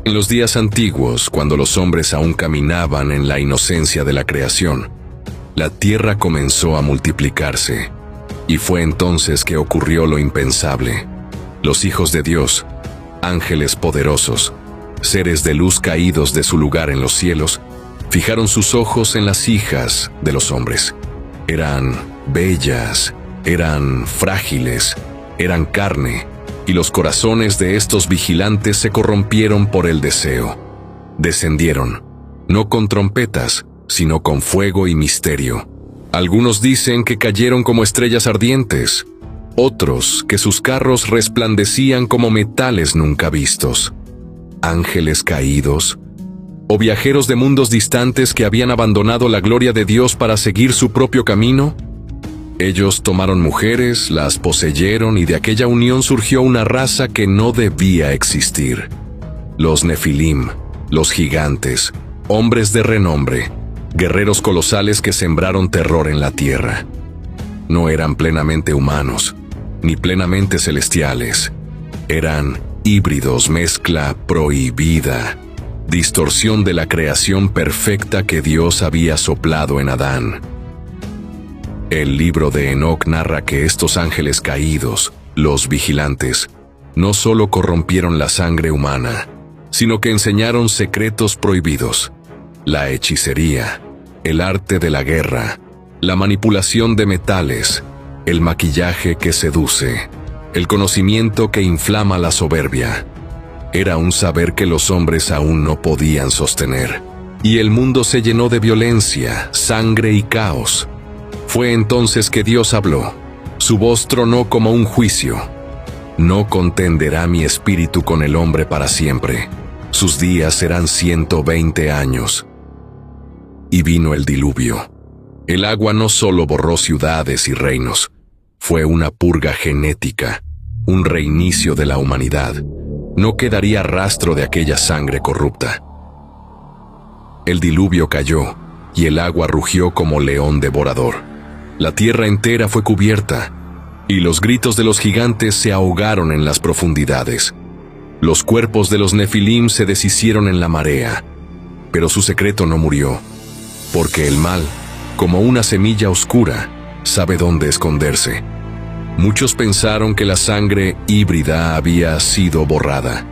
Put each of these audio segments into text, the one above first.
En los días antiguos, cuando los hombres aún caminaban en la inocencia de la creación, la tierra comenzó a multiplicarse, y fue entonces que ocurrió lo impensable. Los hijos de Dios, ángeles poderosos, seres de luz caídos de su lugar en los cielos, fijaron sus ojos en las hijas de los hombres. Eran bellas, eran frágiles, eran carne, y los corazones de estos vigilantes se corrompieron por el deseo. Descendieron, no con trompetas, sino con fuego y misterio. Algunos dicen que cayeron como estrellas ardientes, otros que sus carros resplandecían como metales nunca vistos. Ángeles caídos, o viajeros de mundos distantes que habían abandonado la gloria de Dios para seguir su propio camino. Ellos tomaron mujeres, las poseyeron y de aquella unión surgió una raza que no debía existir. Los Nefilim, los gigantes, hombres de renombre, guerreros colosales que sembraron terror en la tierra. No eran plenamente humanos, ni plenamente celestiales. Eran híbridos, mezcla prohibida, distorsión de la creación perfecta que Dios había soplado en Adán. El libro de Enoc narra que estos ángeles caídos, los vigilantes, no solo corrompieron la sangre humana, sino que enseñaron secretos prohibidos: la hechicería, el arte de la guerra, la manipulación de metales, el maquillaje que seduce, el conocimiento que inflama la soberbia. Era un saber que los hombres aún no podían sostener, y el mundo se llenó de violencia, sangre y caos. Fue entonces que Dios habló. Su voz tronó como un juicio. No contenderá mi espíritu con el hombre para siempre. Sus días serán 120 años. Y vino el diluvio. El agua no solo borró ciudades y reinos, fue una purga genética, un reinicio de la humanidad. No quedaría rastro de aquella sangre corrupta. El diluvio cayó, y el agua rugió como león devorador. La tierra entera fue cubierta, y los gritos de los gigantes se ahogaron en las profundidades. Los cuerpos de los Nefilim se deshicieron en la marea, pero su secreto no murió, porque el mal, como una semilla oscura, sabe dónde esconderse. Muchos pensaron que la sangre híbrida había sido borrada,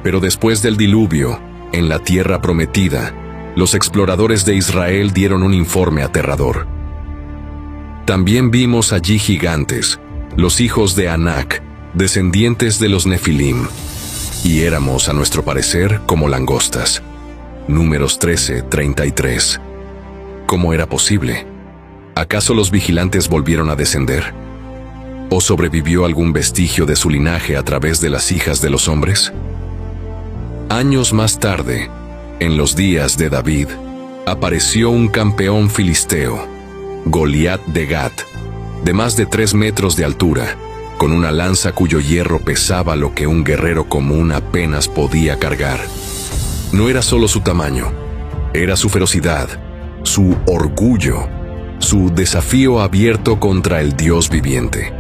pero después del diluvio, en la tierra prometida, los exploradores de Israel dieron un informe aterrador. También vimos allí gigantes, los hijos de Anac, descendientes de los Nefilim, y éramos, a nuestro parecer, como langostas. Números 13:33. ¿Cómo era posible? ¿Acaso los vigilantes volvieron a descender? ¿O sobrevivió algún vestigio de su linaje a través de las hijas de los hombres? Años más tarde, en los días de David, apareció un campeón filisteo, Goliat de Gat, de más de 3 metros de altura, con una lanza cuyo hierro pesaba lo que un guerrero común apenas podía cargar. No era solo su tamaño, era su ferocidad, su orgullo, su desafío abierto contra el Dios viviente.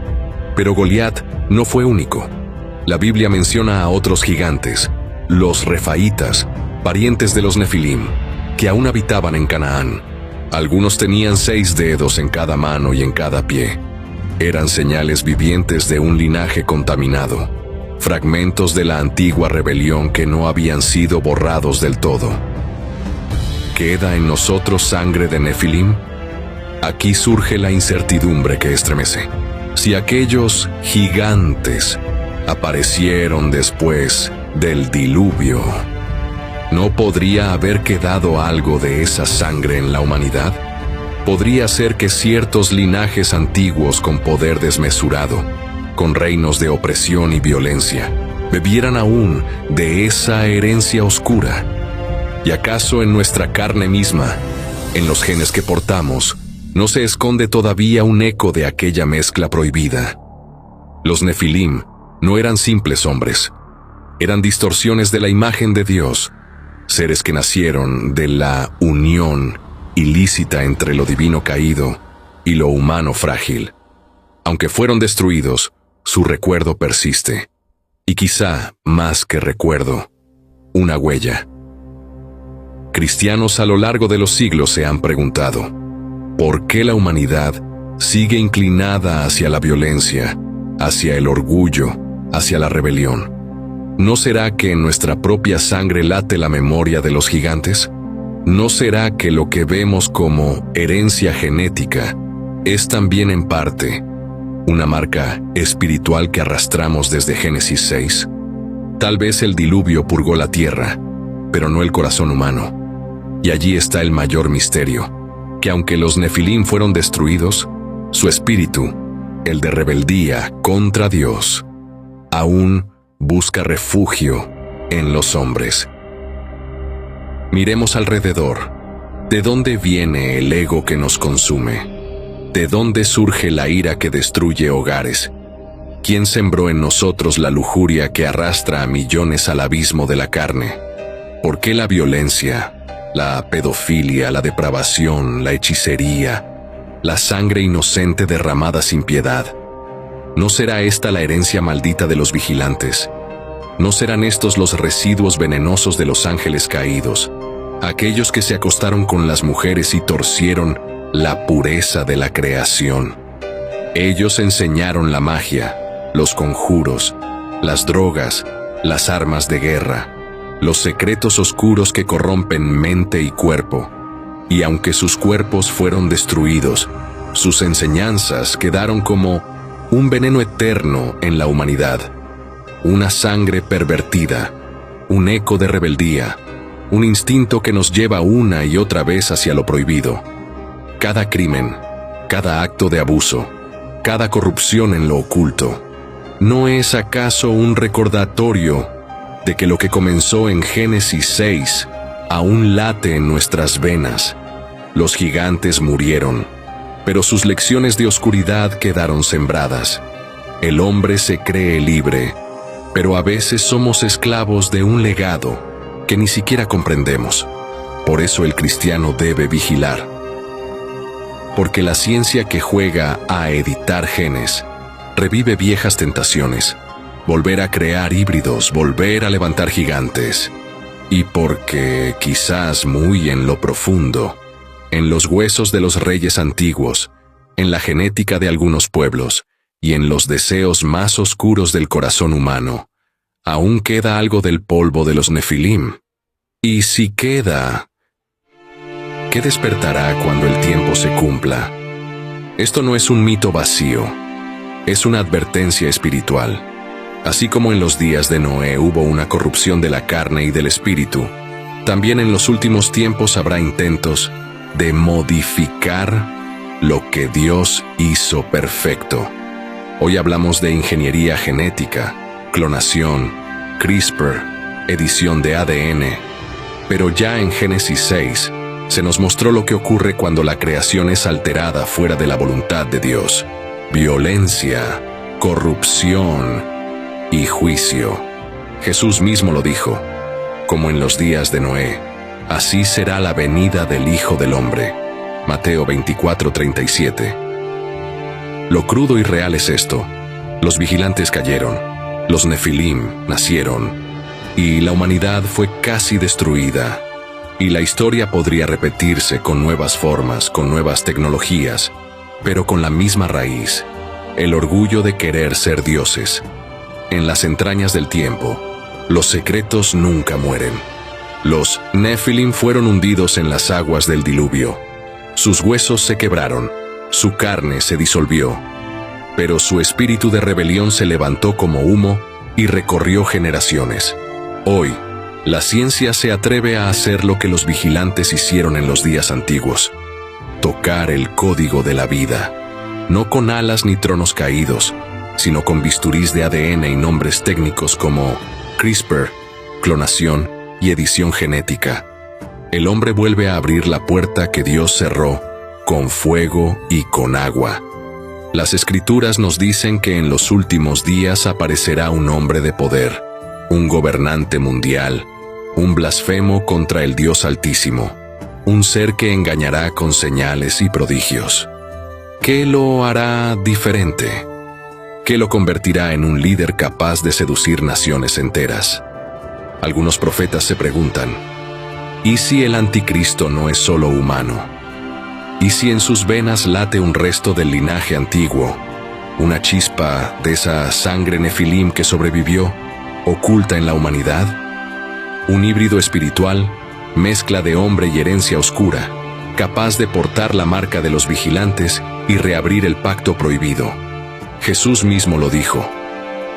Pero Goliat no fue único. La Biblia menciona a otros gigantes, los refaitas, parientes de los Nefilim, que aún habitaban en Canaán. Algunos tenían 6 dedos en cada mano y en cada pie. Eran señales vivientes de un linaje contaminado, fragmentos de la antigua rebelión que no habían sido borrados del todo. ¿Queda en nosotros sangre de Nefilim? Aquí surge la incertidumbre que estremece. Si aquellos gigantes aparecieron después del diluvio, ¿no podría haber quedado algo de esa sangre en la humanidad? Podría ser que ciertos linajes antiguos con poder desmesurado, con reinos de opresión y violencia, bebieran aún de esa herencia oscura. ¿Y acaso en nuestra carne misma, en los genes que portamos, no se esconde todavía un eco de aquella mezcla prohibida? Los Nefilim no eran simples hombres, eran distorsiones de la imagen de Dios, seres que nacieron de la unión ilícita entre lo divino caído y lo humano frágil. Aunque fueron destruidos, su recuerdo persiste. Y quizá, más que recuerdo, una huella. Cristianos a lo largo de los siglos se han preguntado, ¿por qué la humanidad sigue inclinada hacia la violencia, hacia el orgullo, hacia la rebelión? ¿No será que en nuestra propia sangre late la memoria de los gigantes? ¿No será que lo que vemos como herencia genética es también en parte una marca espiritual que arrastramos desde Génesis 6? Tal vez el diluvio purgó la tierra, pero no el corazón humano. Y allí está el mayor misterio, que aunque los Nefilim fueron destruidos, su espíritu, el de rebeldía contra Dios, aún busca refugio en los hombres. Miremos alrededor. ¿De dónde viene el ego que nos consume? ¿De dónde surge la ira que destruye hogares? ¿Quién sembró en nosotros la lujuria que arrastra a millones al abismo de la carne? ¿Por qué la violencia, la pedofilia, la depravación, la hechicería, la sangre inocente derramada sin piedad? ¿No será esta la herencia maldita de los vigilantes? ¿No serán estos los residuos venenosos de los ángeles caídos, aquellos que se acostaron con las mujeres y torcieron la pureza de la creación? Ellos enseñaron la magia, los conjuros, las drogas, las armas de guerra, los secretos oscuros que corrompen mente y cuerpo. Y aunque sus cuerpos fueron destruidos, sus enseñanzas quedaron como un veneno eterno en la humanidad, una sangre pervertida, un eco de rebeldía, un instinto que nos lleva una y otra vez hacia lo prohibido. Cada crimen, cada acto de abuso, cada corrupción en lo oculto, ¿no es acaso un recordatorio de que lo que comenzó en Génesis 6 aún late en nuestras venas? Los gigantes murieron, pero sus lecciones de oscuridad quedaron sembradas. El hombre se cree libre, pero a veces somos esclavos de un legado que ni siquiera comprendemos. Por eso el cristiano debe vigilar. Porque la ciencia que juega a editar genes revive viejas tentaciones, volver a crear híbridos, volver a levantar gigantes. Y porque, quizás muy en lo profundo, en los huesos de los reyes antiguos, en la genética de algunos pueblos y en los deseos más oscuros del corazón humano, aún queda algo del polvo de los Nefilim. Y si queda, ¿qué despertará cuando el tiempo se cumpla? Esto no es un mito vacío, es una advertencia espiritual. Así como en los días de Noé hubo una corrupción de la carne y del espíritu, también en los últimos tiempos habrá intentos de modificar lo que Dios hizo perfecto. Hoy hablamos de ingeniería genética, clonación, CRISPR, edición de ADN, pero ya en Génesis 6 se nos mostró lo que ocurre cuando la creación es alterada fuera de la voluntad de Dios. Violencia, corrupción y juicio. Jesús mismo lo dijo, como en los días de Noé, así será la venida del Hijo del Hombre. Mateo 24:37. Lo crudo y real es esto: los vigilantes cayeron, los Nefilim nacieron, y la humanidad fue casi destruida. Y la historia podría repetirse con nuevas formas, con nuevas tecnologías, pero con la misma raíz, el orgullo de querer ser dioses. En las entrañas del tiempo, los secretos nunca mueren. Los Nefilim fueron hundidos en las aguas del diluvio. Sus huesos se quebraron, su carne se disolvió, pero su espíritu de rebelión se levantó como humo y recorrió generaciones. Hoy, la ciencia se atreve a hacer lo que los vigilantes hicieron en los días antiguos: tocar el código de la vida, no con alas ni tronos caídos, sino con bisturís de ADN y nombres técnicos como CRISPR, clonación y edición genética. El hombre vuelve a abrir la puerta que Dios cerró con fuego y con agua. Las Escrituras nos dicen que en los últimos días aparecerá un hombre de poder, un gobernante mundial, un blasfemo contra el Dios Altísimo, un ser que engañará con señales y prodigios. ¿Qué lo hará diferente? ¿Qué lo convertirá en un líder capaz de seducir naciones enteras? Algunos profetas se preguntan, ¿y si el anticristo no es solo humano? ¿Y si en sus venas late un resto del linaje antiguo, una chispa de esa sangre nefilim que sobrevivió, oculta en la humanidad? Un híbrido espiritual, mezcla de hombre y herencia oscura, capaz de portar la marca de los vigilantes y reabrir el pacto prohibido. Jesús mismo lo dijo,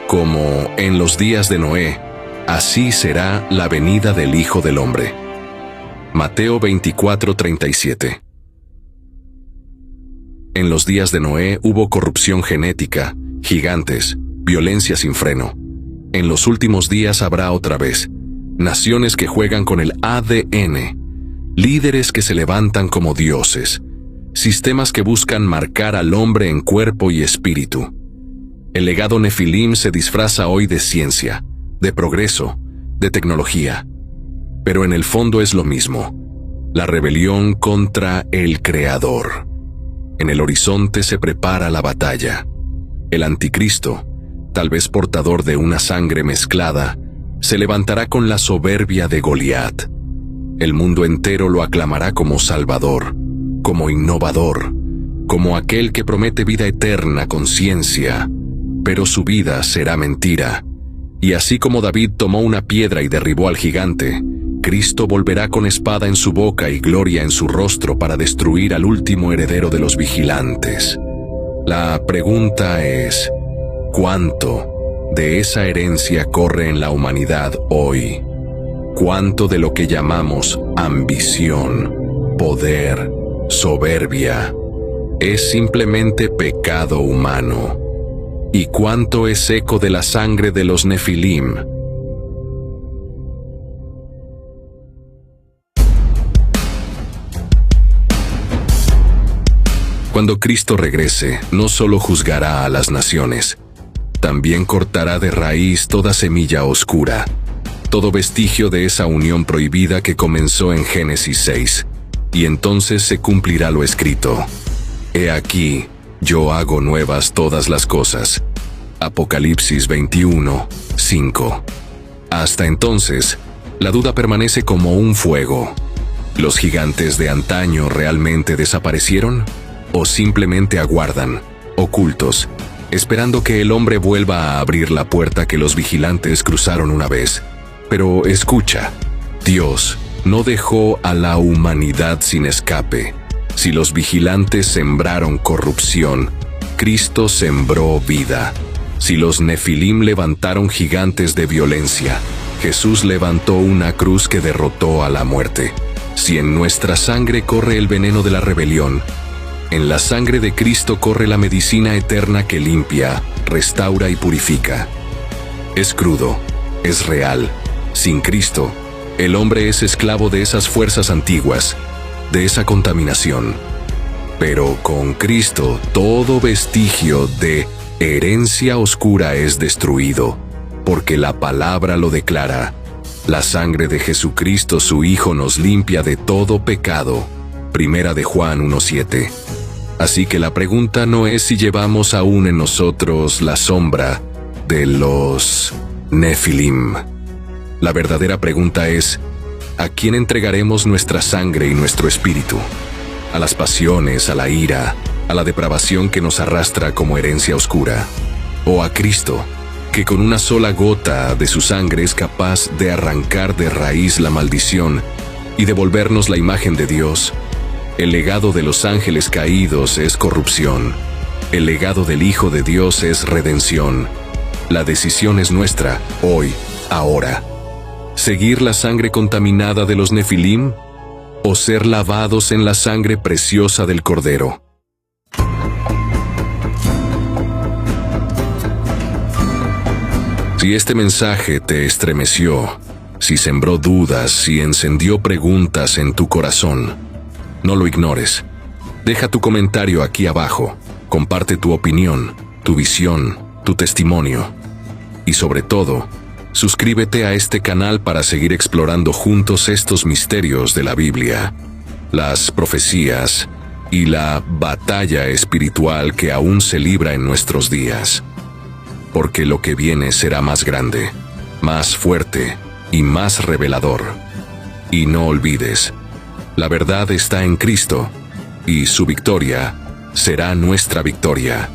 como en los días de Noé, así será la venida del Hijo del Hombre. Mateo 24:37. En los días de Noé hubo corrupción genética, gigantes, violencia sin freno. En los últimos días habrá otra vez naciones que juegan con el ADN, líderes que se levantan como dioses, sistemas que buscan marcar al hombre en cuerpo y espíritu. El legado nefilim se disfraza hoy de ciencia, de progreso, de tecnología. Pero en el fondo es lo mismo, la rebelión contra el Creador. En el horizonte se prepara la batalla. El anticristo, tal vez portador de una sangre mezclada, se levantará con la soberbia de Goliat. El mundo entero lo aclamará como salvador, como innovador, como aquel que promete vida eterna con ciencia, pero su vida será mentira. Y así como David tomó una piedra y derribó al gigante, Cristo volverá con espada en su boca y gloria en su rostro para destruir al último heredero de los vigilantes. La pregunta es, ¿cuánto de esa herencia corre en la humanidad hoy? ¿Cuánto de lo que llamamos ambición, poder, soberbia, es simplemente pecado humano? ¿Y cuánto es eco de la sangre de los nefilim? Cuando Cristo regrese, no solo juzgará a las naciones, también cortará de raíz toda semilla oscura, todo vestigio de esa unión prohibida que comenzó en Génesis 6, y entonces se cumplirá lo escrito. He aquí, yo hago nuevas todas las cosas. Apocalipsis 21:5. Hasta entonces, la duda permanece como un fuego. ¿Los gigantes de antaño realmente desaparecieron? ¿O simplemente aguardan, ocultos, esperando que el hombre vuelva a abrir la puerta que los vigilantes cruzaron una vez? Pero escucha, Dios no dejó a la humanidad sin escape. Si los vigilantes sembraron corrupción, Cristo sembró vida. Si los nefilim levantaron gigantes de violencia, Jesús levantó una cruz que derrotó a la muerte. Si en nuestra sangre corre el veneno de la rebelión, en la sangre de Cristo corre la medicina eterna que limpia, restaura y purifica. Es crudo, es real. Sin Cristo, el hombre es esclavo de esas fuerzas antiguas, de esa contaminación. Pero con Cristo, todo vestigio de herencia oscura es destruido, porque la palabra lo declara. La sangre de Jesucristo, su Hijo, nos limpia de todo pecado. Primera de Juan 1:7. Así que la pregunta no es si llevamos aún en nosotros la sombra de los nefilim. La verdadera pregunta es, ¿a quién entregaremos nuestra sangre y nuestro espíritu? ¿A las pasiones, a la ira, a la depravación que nos arrastra como herencia oscura? ¿O a Cristo, que con una sola gota de su sangre es capaz de arrancar de raíz la maldición y devolvernos la imagen de Dios? El legado de los ángeles caídos es corrupción. El legado del Hijo de Dios es redención. La decisión es nuestra, hoy, ahora. ¿Seguir la sangre contaminada de los nefilim o ser lavados en la sangre preciosa del Cordero? Si este mensaje te estremeció, si sembró dudas, si encendió preguntas en tu corazón, no lo ignores. Deja tu comentario aquí abajo. Comparte tu opinión, tu visión, tu testimonio. Y sobre todo, suscríbete a este canal para seguir explorando juntos estos misterios de la Biblia, las profecías y la batalla espiritual que aún se libra en nuestros días. Porque lo que viene será más grande, más fuerte, y más revelador. Y no olvides, la verdad está en Cristo, y su victoria será nuestra victoria.